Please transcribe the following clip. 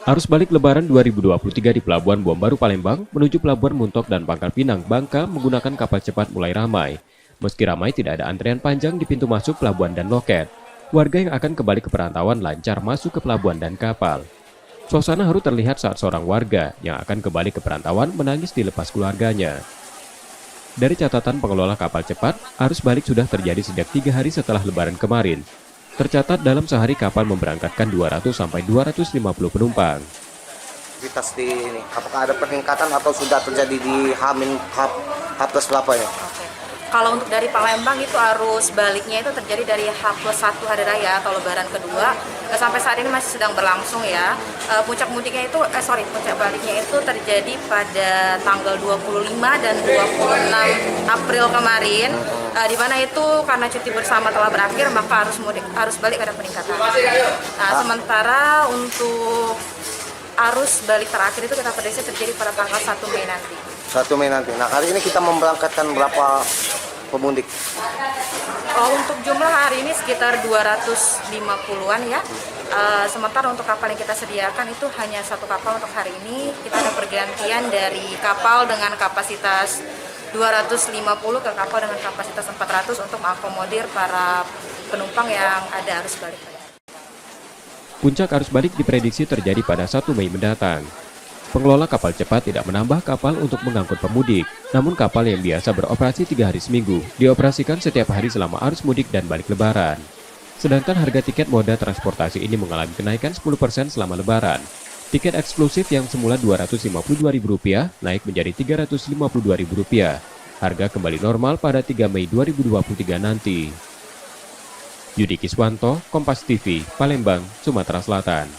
Arus balik Lebaran 2023 di Pelabuhan Buam Baru Palembang menuju Pelabuhan Muntok dan Pangkal Pinang, Bangka menggunakan kapal cepat mulai ramai. Meski ramai, tidak ada antrian panjang di pintu masuk pelabuhan dan loket. Warga yang akan kembali ke perantauan lancar masuk ke pelabuhan dan kapal. Suasana haru terlihat saat seorang warga yang akan kembali ke perantauan menangis dilepas keluarganya. Dari catatan pengelola kapal cepat, arus balik sudah terjadi sejak 3 hari setelah Lebaran kemarin. Tercatat dalam sehari kapal memberangkatkan 200 sampai 250 penumpang. Aktivitas di ini, apakah ada peningkatan atau sudah terjadi di H+8 ya? Oke. Kalau untuk dari Palembang itu arus baliknya itu terjadi dari H+1 hari raya atau Lebaran kedua. Sampai saat ini masih sedang berlangsung ya. Puncak baliknya itu terjadi pada tanggal 25 dan 26 April kemarin. Di mana itu karena cuti bersama telah berakhir, maka arus balik ada peningkatan. Nah, sementara untuk arus balik terakhir itu kita prediksi terjadi pada tanggal 1 Mei nanti. 1 Mei nanti. Nah, hari ini kita memberangkatkan berapa pemudik? Untuk jumlah hari ini sekitar 250-an ya. Sementara untuk kapal yang kita sediakan itu hanya satu kapal untuk hari ini. Kita ada pergantian dari kapal dengan kapasitas 250 ke kapal dengan kapasitas 400 untuk mengakomodir para penumpang yang ada arus balik. Puncak arus balik diprediksi terjadi pada 1 Mei mendatang. Pengelola kapal cepat tidak menambah kapal untuk mengangkut pemudik, namun kapal yang biasa beroperasi 3 hari seminggu dioperasikan setiap hari selama arus mudik dan balik Lebaran. Sedangkan harga tiket moda transportasi ini mengalami kenaikan 10% selama Lebaran. Tiket eksklusif yang semula Rp252.000 naik menjadi Rp352.000. Harga kembali normal pada 3 Mei 2023 nanti. Yudi Kiswanto, Kompas TV, Palembang, Sumatera Selatan.